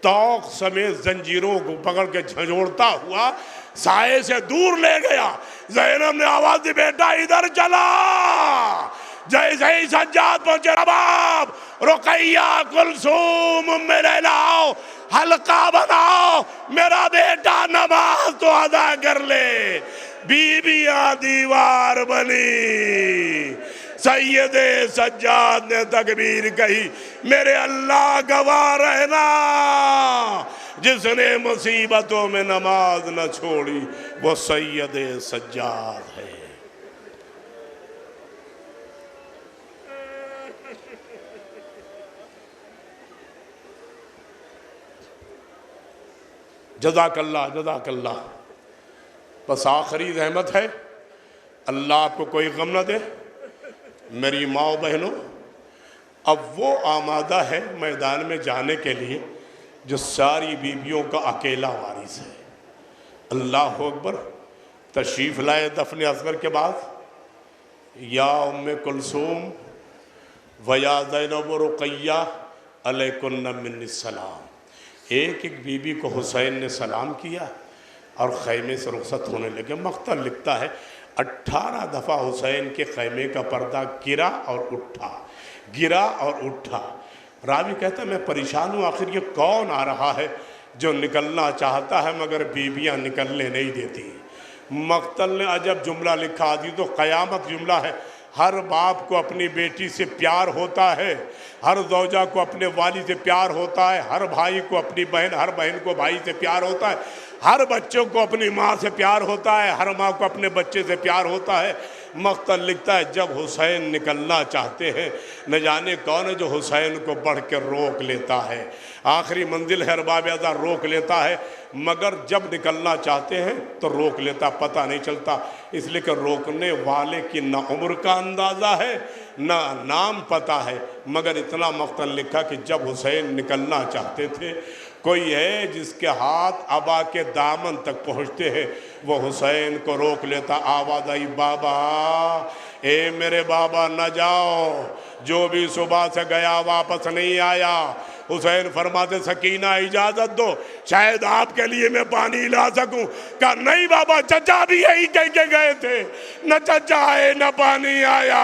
توق سمیت زنجیروں کو پکڑ کے جھنجھوڑتا ہوا سائے سے دور لے گیا۔ زینب نے آواز دی، بیٹا ادھر چلا۔ جیسے ہی سجاد پہنچے، رباب، رقیہ، کلثوم، ام لیلا، حلقہ بناؤ، میرا بیٹا نماز تو ادا کر لے۔ بیویاں دیوار بنی۔ سید سجاد نے تکبیر کہی، میرے اللہ گواہ رہنا، جس نے مصیبتوں میں نماز نہ چھوڑی وہ سید سجاد ہے۔ جزاک اللہ جزاک اللہ۔ بس آخری رحمت ہے، اللہ آپ کو کوئی غم نہ دے۔ میری ماں و بہنوں، اب وہ آمادہ ہے میدان میں جانے کے لیے جو ساری بیویوں کا اکیلا وارث ہے۔ اللہ اکبر۔ تشریف لائے دفن اصغر کے بعد، یا ام کلثوم و یا زینب و رقیہ علیکن منی السلام۔ ایک ایک بیوی کو حسین نے سلام کیا اور خیمے سے رخصت ہونے لگے۔ مقتل لکھتا ہے 18 دفعہ حسین کے خیمے کا پردہ گرا اور اٹھا، گرا اور اٹھا۔ راوی کہتا ہے میں پریشان ہوں، آخر یہ کون آ رہا ہے جو نکلنا چاہتا ہے مگر بیویاں نکلنے نہیں دیتی۔ مقتل نے عجب جملہ لکھا، دی تو قیامت جملہ ہے۔ ہر باپ کو اپنی بیٹی سے پیار ہوتا ہے، ہر زوجہ کو اپنے والد سے پیار ہوتا ہے، ہر بھائی کو اپنی بہن، ہر بہن کو بھائی سے پیار ہوتا ہے، ہر بچوں کو اپنی ماں سے پیار ہوتا ہے، ہر ماں کو اپنے بچے سے پیار ہوتا ہے۔ مقتل لکھتا ہے جب حسین نکلنا چاہتے ہیں، نہ جانے کون ہے جو حسین کو بڑھ کے روک لیتا ہے۔ آخری منزل ہے ارباب اعضاء، روک لیتا ہے، مگر جب نکلنا چاہتے ہیں تو روک لیتا، پتہ نہیں چلتا۔ اس لیے کہ روکنے والے کی نہ عمر کا اندازہ ہے نہ نام پتہ ہے، مگر اتنا مقتل لکھا کہ جب حسین نکلنا چاہتے تھے، کوئی ہے جس کے ہاتھ عبا کے دامن تک پہنچتے ہیں، وہ حسین کو روک لیتا۔ آواز آئی بابا، اے میرے بابا نہ جاؤ، جو بھی صبح سے گیا واپس نہیں آیا۔ حسین فرماتے سکینہ اجازت دو، شاید آپ کے لیے میں پانی لا سکوں۔ کہا نہیں بابا، چچا بھی یہی کہہ کے گئے تھے، نہ چچا آئے نہ پانی آیا۔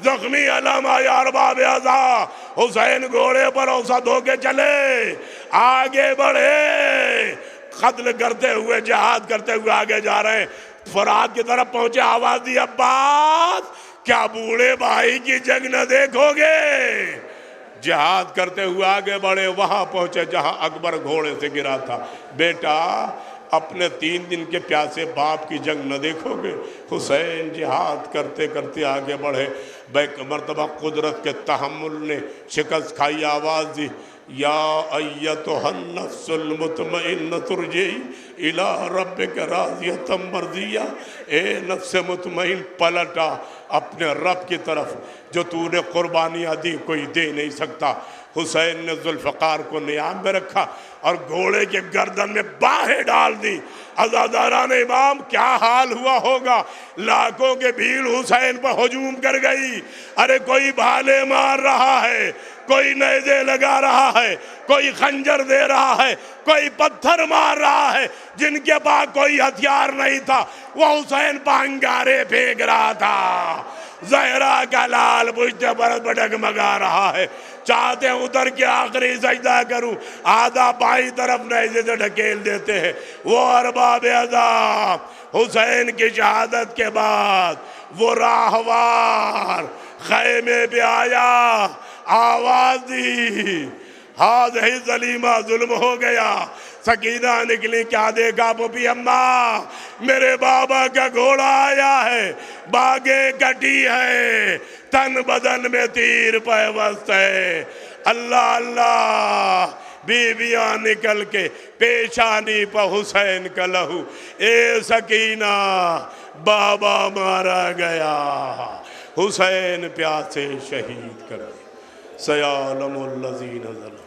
زخمی علم آیا ارباب اعضاء، حسین گھوڑے پر اوسط ہو کے چلے، آگے بڑھے، قتل کرتے ہوئے، جہاد کرتے ہوئے آگے جا رہے ہیں۔ فرات کی طرف پہنچے، آواز دی عباس کیا بوڑھے بھائی کی جنگ نہ دیکھو گے؟ جہاد کرتے ہوئے آگے بڑھے، وہاں پہنچے جہاں اکبر گھوڑے سے گرا تھا۔ بیٹا اپنے 3 دن کے پیاسے باپ کی جنگ نہ دیکھو گے؟ حسین جہاد کرتے کرتے آگے بڑھے، بیک مرتبہ قدرت کے تحمل نے شکست کھائی۔ آواز دی یا ایتھا النفس المطمئنۃ ارجعی الی ربک راضیۃ مرضیہ۔ اے نفس مطمئن پلٹا اپنے رب کی طرف، جو تو نے قربانیاں دی کوئی دے نہیں سکتا۔ حسین نے ذوالفقار کو نیام میں رکھا اور گھوڑے کے گردن میں باہیں ڈال دی۔ عزاداران امام کیا حال ہوا ہوگا، لاکھوں کے بھیڑ حسین پر ہجوم کر گئی۔ ارے کوئی بھالے مار رہا ہے، کوئی نیزے لگا رہا ہے، کوئی خنجر دے رہا ہے، کوئی پتھر مار رہا ہے۔ جن کے پاس کوئی ہتھیار نہیں تھا وہ حسین پہ انگارے پھینک رہا تھا۔ زہرا کا لال پشت پر ڈگمگا رہا ہے، چاہتے ہیں اتر کے آخری سجدہ کروں، آدھا بائیں طرف نیزے سے ڈھکیل دیتے ہیں۔ وہ ارباب اعضاء حسین کی شہادت کے بعد وہ راہوار خیمے پہ آیا، آواز دی ہاذہ ظلیمہ ظلم ہو گیا۔ سکینہ نکلی، کیا دیکھا پھوپھی اماں؟ میرے بابا کا گھوڑا آیا ہے، باگیں کٹی ہے، تن بدن میں تیر پیوست ہے۔ اللہ اللہ، بیویاں نکل کے پیشانی پہ حسین کا لہو، اے سکینہ بابا مارا گیا، حسین پیاسے شہید کر دے۔ سیعلم الذین ظلموا